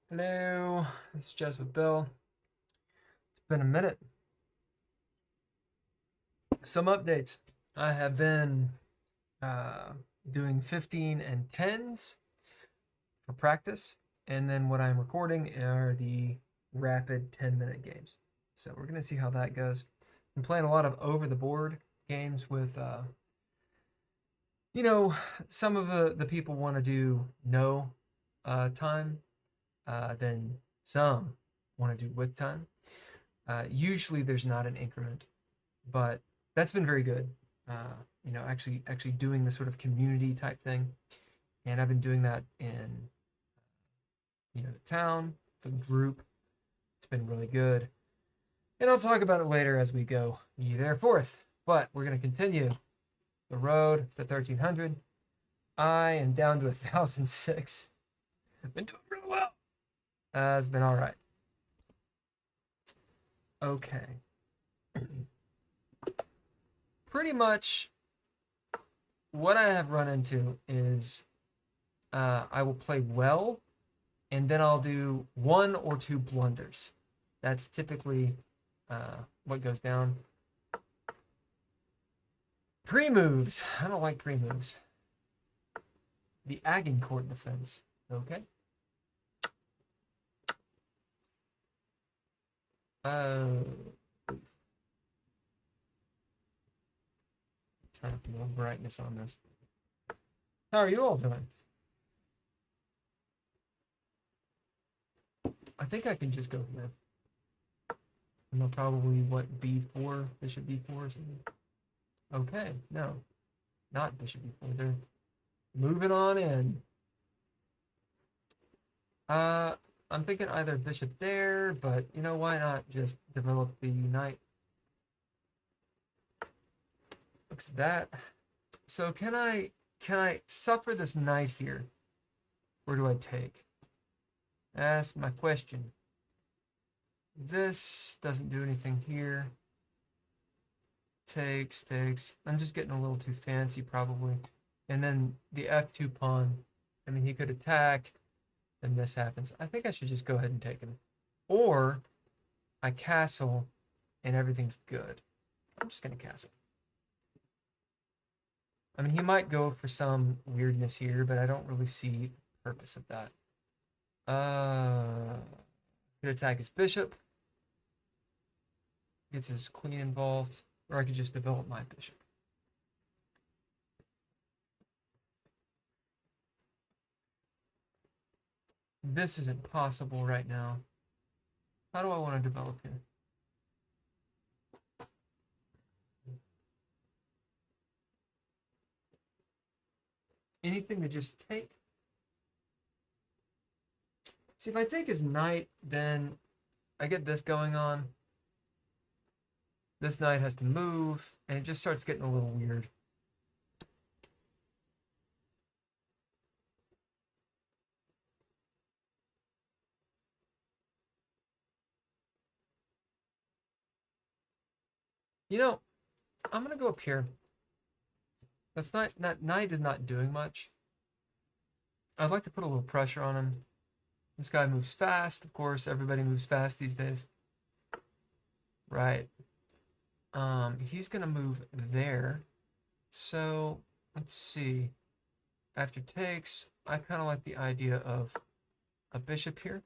Hello, this is Chess with Bill. It's been a minute. Some updates. I have been uh, doing 15 and 10s for practice, and then what I'm recording are the rapid 10-minute games. So we're going to see how that goes. I'm playing a lot of over the board games with, you know, some of the people want to do no time, then some want to do with time. Usually there's not an increment, but that's been very good. Actually doing the sort of community type thing, and I've been doing that in the town, the group. It's been really good, and I'll talk about it later as we go ye thereforth. But we're gonna continue the road to 1300. I am down to 1006. I've been doing really well. It's been all right. Okay. Pretty much what I have run into is I will play well, and then I'll do one or two blunders. That's typically what goes down. Pre-moves. I don't like pre-moves. The Agincourt defense. Okay. Turn up a little brightness on this. How are you all doing? I think I can just go here. And they'll probably, what, b4, bishop b4 or something. Okay, no. Not bishop b4. They're moving on in. I'm thinking either bishop there, but why not just develop the knight? Looks at that. So can I suffer this knight here? Where do I take? That's my question. This doesn't do anything here. Takes. I'm just getting a little too fancy probably. And then the f2 pawn. I mean, he could attack, and this happens. I think I should just go ahead and take him. Or I castle, and everything's good. I'm just going to castle. I mean, he might go for some weirdness here, but I don't really see the purpose of that. Could attack his bishop. Gets his queen involved. Or I could just develop my bishop. This isn't possible right now. How do I want to develop here? Anything to just take? See, if I take his knight, then I get this going on. This knight has to move, and it just starts getting a little weird. I'm going to go up here. That's not knight is not doing much. I'd like to put a little pressure on him. This guy moves fast, of course. Everybody moves fast these days. Right. He's gonna move there. So let's see. After takes, I kind of like the idea of a bishop here.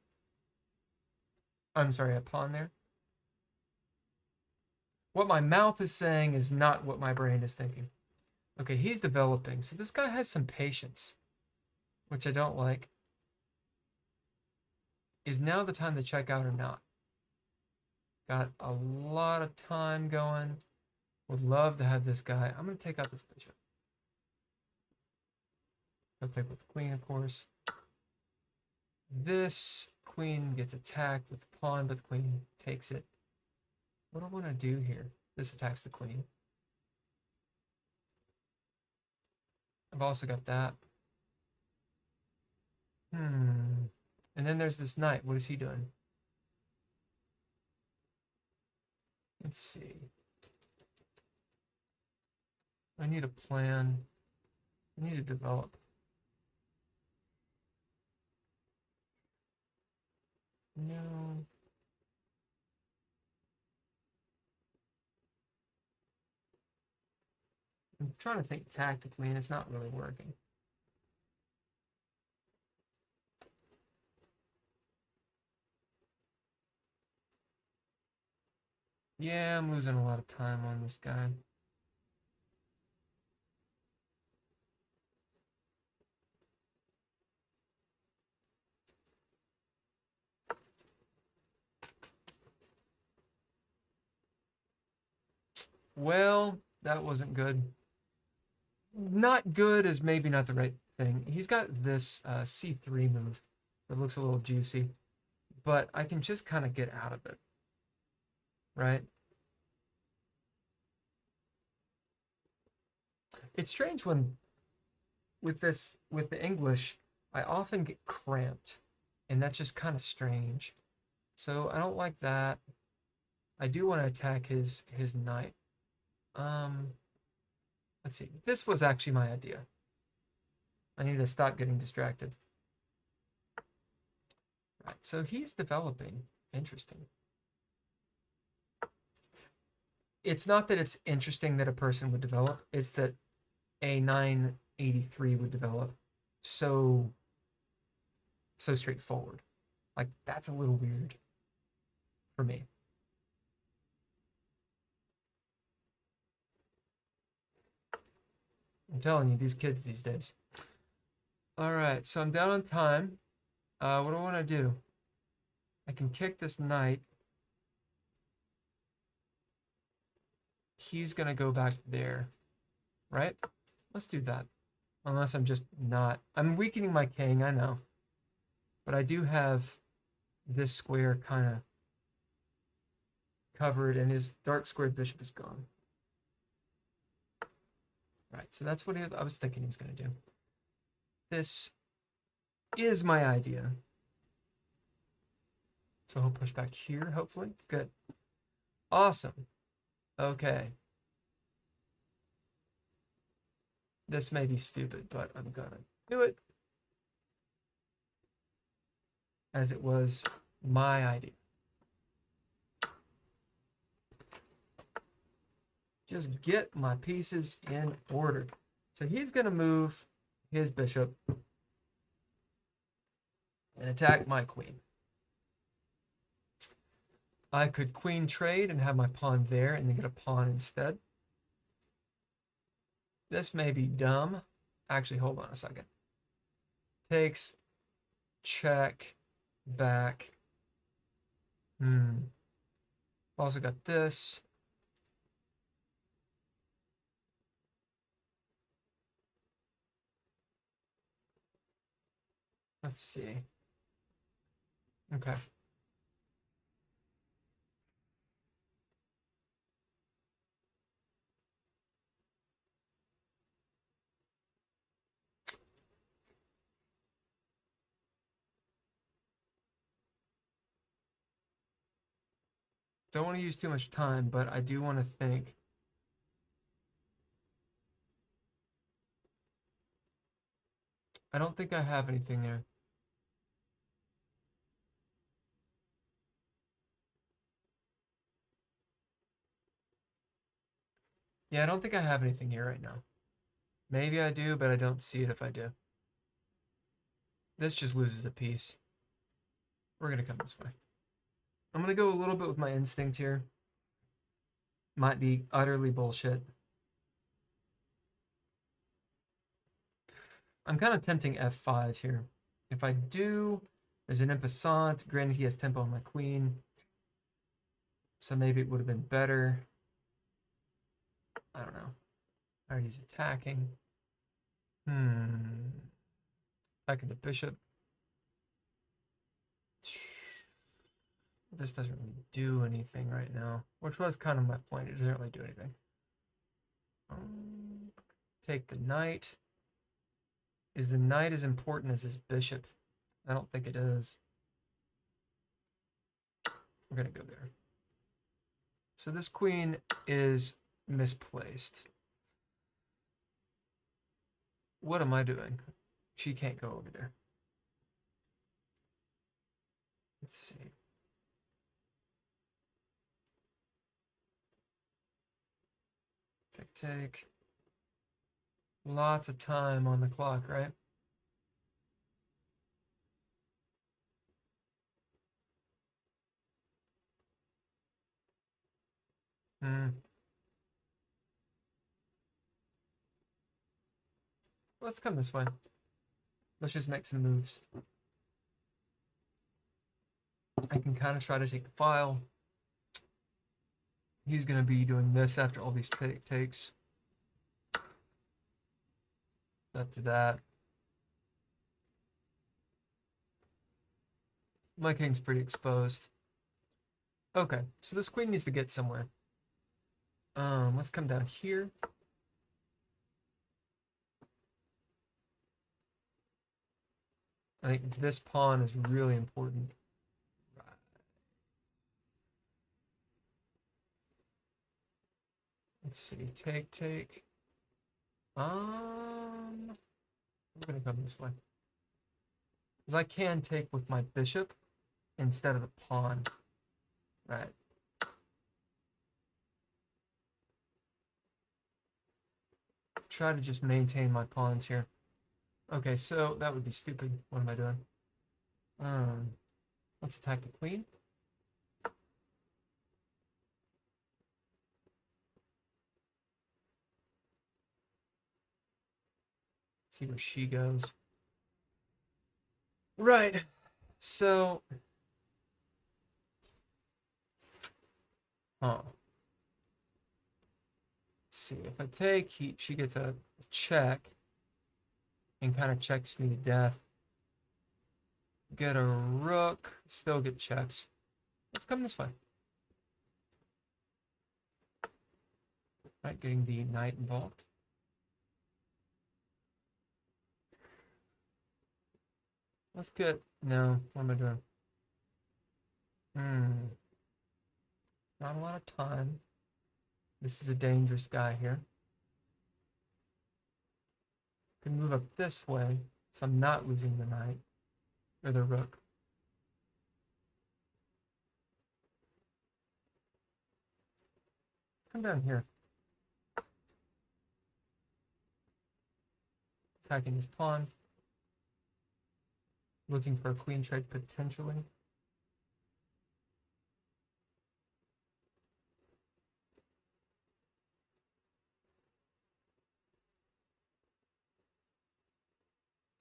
I'm sorry, a pawn there. What my mouth is saying is not what my brain is thinking. Okay, he's developing. So this guy has some patience, which I don't like. Is now the time to check out or not? Got a lot of time going. Would love to have this guy. I'm going to take out this bishop. I'll take with the queen, of course. This queen gets attacked with the pawn, but the queen takes it. What do I want to do here? This attacks the queen. I've also got that. And then there's this knight. What is he doing? Let's see. I need a plan. I need to develop. No. I'm trying to think tactically, and it's not really working. Yeah, I'm losing a lot of time on this guy. Well, that wasn't good. Not good is maybe not the right thing. He's got this C3 move that looks a little juicy, but I can just kind of get out of it, right? It's strange when with the English, I often get cramped, and that's just kind of strange. So I don't like that. I do want to attack his knight. Um, let's see. This was actually my idea. I need to stop getting distracted. Right, so he's developing. Interesting. It's not that it's interesting that a person would develop, it's that a 983 would develop so straightforward. Like that's a little weird for me. I'm telling you, these kids these days. All right, so I'm down on time. What do I want to do? I can kick this knight. He's gonna go back there, right? Let's do that. Unless I'm just not. I'm weakening my king, I know. But I do have this square kind of covered, and his dark squared bishop is gone. Right, so that's what I was thinking he was going to do. This is my idea. So he'll push back here, hopefully. Good. Awesome. Okay. This may be stupid, but I'm going to do it. As it was my idea. Just get my pieces in order. So he's going to move his bishop and attack my queen. I could queen trade and have my pawn there and then get a pawn instead. This may be dumb. Actually, hold on a second. Takes, check, back. Also got this. Let's see. Okay. Don't want to use too much time, but I do want to think. I don't think I have anything there. Yeah, I don't think I have anything here right now. Maybe I do, but I don't see it if I do. This just loses a piece. We're going to come this way. I'm going to go a little bit with my instinct here. Might be utterly bullshit. I'm kind of tempting f5 here. If I do, there's an en passant. Granted, he has tempo on my queen. So maybe it would have been better. I don't know. All right, he's attacking. Attacking the bishop. This doesn't really do anything right now, which was kind of my point. It doesn't really do anything. Take the knight. Is the knight as important as his bishop? I don't think it is. We're going to go there. So this queen is misplaced. What am I doing? She can't go over there. Let's see. Take. Lots of time on the clock, right? Let's come this way. Let's just make some moves. I can kind of try to take the file. He's going to be doing this after all these takes. After that. My king's pretty exposed. Okay, so this queen needs to get somewhere. Let's come down here. I think this pawn is really important. Let's see, take. I'm gonna come this way. Because I can take with my bishop instead of the pawn. Right. Try to just maintain my pawns here. Okay, so that would be stupid. What am I doing? Let's attack the queen. See where she goes. Right. So, let's see. If I take, she gets a check and kind of checks me to death. Get a rook, still get checks. Let's come this way. Right, getting the knight involved. Let's get, no, what am I doing? Not a lot of time. This is a dangerous guy here. Can move up this way, so I'm not losing the knight or the rook. Come down here. Attacking his pawn. Looking for a queen trade potentially.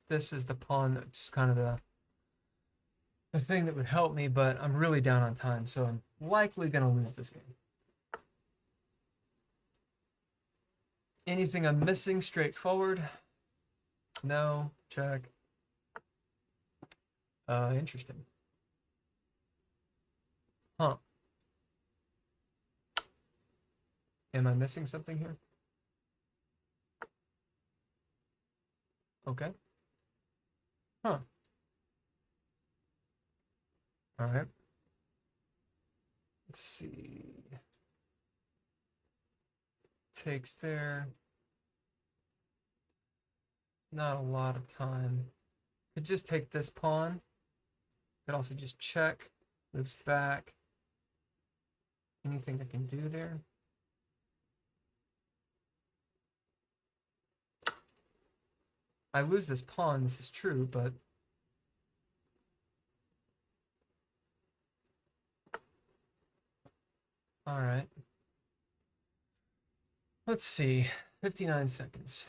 This is the pawn that's kind of the thing that would help me, but I'm really down on time, so I'm likely going to lose this game. Anything I'm missing straightforward? No, check. Interesting. Huh. Am I missing something here? Okay. Huh. All right. Let's see. Takes there. Not a lot of time. Could just take this pawn. Could also just check. Moves back. Anything I can do there? I lose this pawn, this is true, but all right. Let's see. 59 seconds.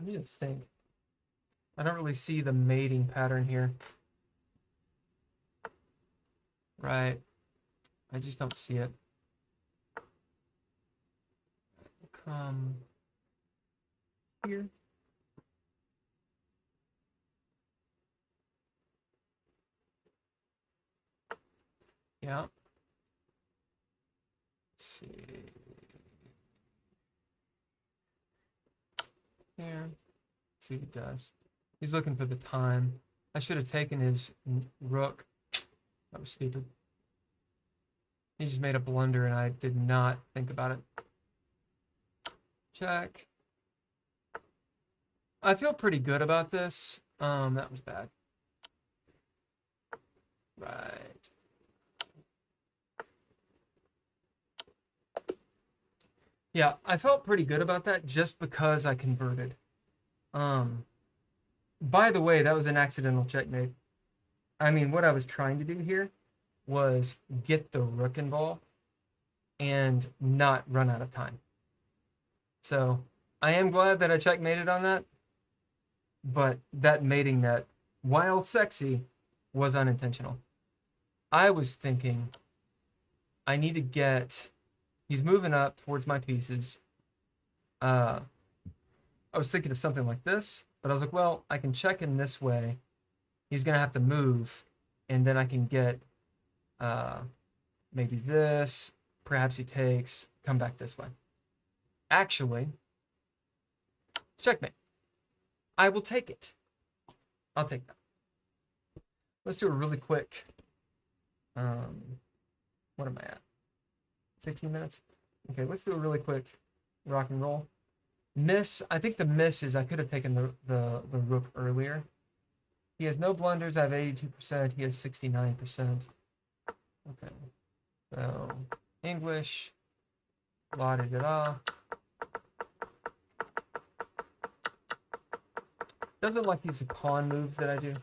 I need to think. I don't really see the mating pattern here. Right. I just don't see it. Come here. Yeah. Let's see. There. See what it does. He's looking for the time. I should have taken his rook. That was stupid. He just made a blunder and I did not think about it. Check. I feel pretty good about this. That was bad. Right. Yeah, I felt pretty good about that just because I converted. By the way, that was an accidental checkmate. I mean, what I was trying to do here was get the rook involved and not run out of time. So I am glad that I checkmated on that, but that mating net, while sexy, was unintentional. I was thinking I need to get... He's moving up towards my pieces. I was thinking of something like this, but I was like, well, I can check in this way. He's going to have to move, and then I can get maybe this. Perhaps he takes, come back this way. Actually, checkmate. I will take it. I'll take that. Let's do a really quick... what am I at? 16 minutes? Okay, let's do a really quick rock and roll. Miss, I think the miss is I could have taken the rook earlier. He has no blunders. I have 82%. He has 69%. Okay. So, English. La-da-da-da. Doesn't like these pawn moves that I do.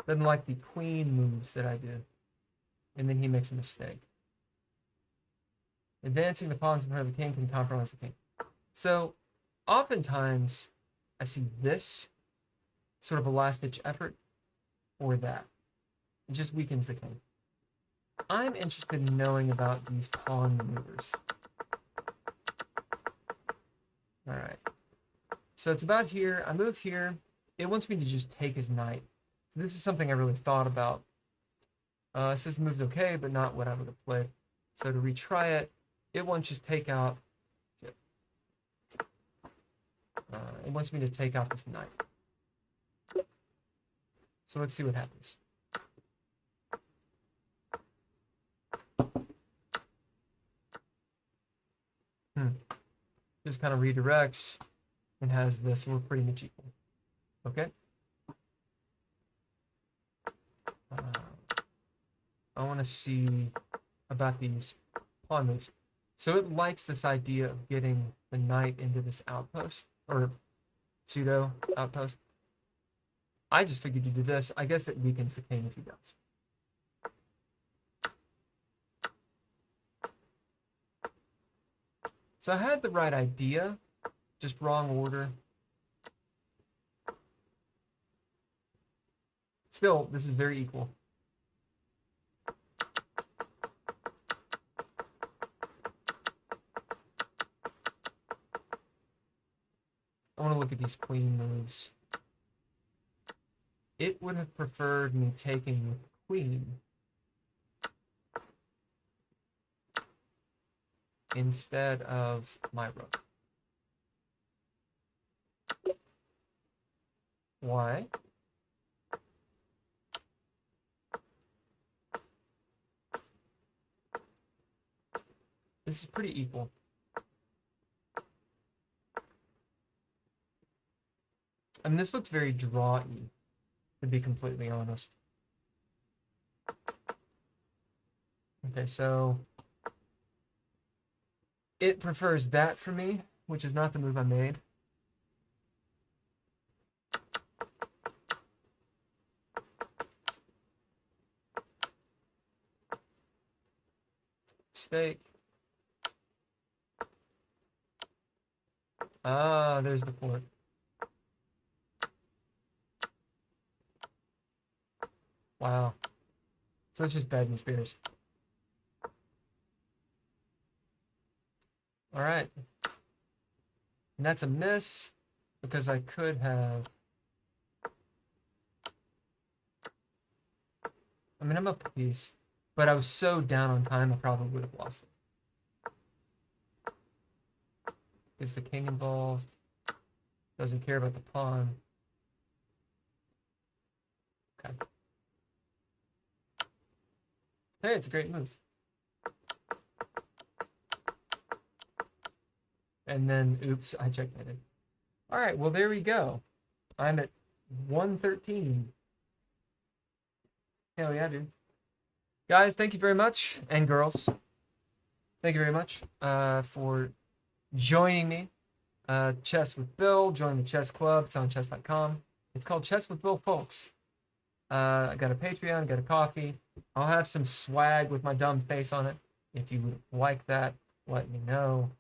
Doesn't like the queen moves that I do. And then he makes a mistake. Advancing the pawns in front of the king can compromise the king. So, oftentimes, I see this sort of a last-ditch effort, or that. It just weakens the king. I'm interested in knowing about these pawn maneuvers. All right. So it's about here. I move here. It wants me to just take his knight. So this is something I really thought about. System moves okay, but not what I would have played. So to retry it, it wants just take out... it wants me to take out this knight. So let's see what happens. Just kind of redirects and has this, and we're pretty much equal. Okay? I want to see about these pawn moves. So it likes this idea of getting the knight into this outpost, or pseudo outpost. I just figured to do this. I guess it weakens the king if he does. So I had the right idea, just wrong order. Still, this is very equal. I want to look at these queen moves. It would have preferred me taking with queen instead of my rook. Why? This is pretty equal. I mean, this looks very draw-y, to be completely honest. Okay, so it prefers that for me, which is not the move I made. Stake. Ah, there's the fork. Wow. So it's just bad news bears. All right. And that's a miss because I could have... I mean, I'm up a piece, but I was so down on time, I probably would have lost it. Is the king involved? Doesn't care about the pawn. Okay. Hey, it's a great move. And then, oops, I checkmated. All right, well, there we go. I'm at 113. Hell yeah, dude. Guys, thank you very much. And girls, thank you very much for joining me. Chess with Bill. Join the chess club. It's on chess.com. It's called Chess with Bill, folks. I got a Patreon, got a coffee. I'll have some swag with my dumb face on it. If you would like that, let me know.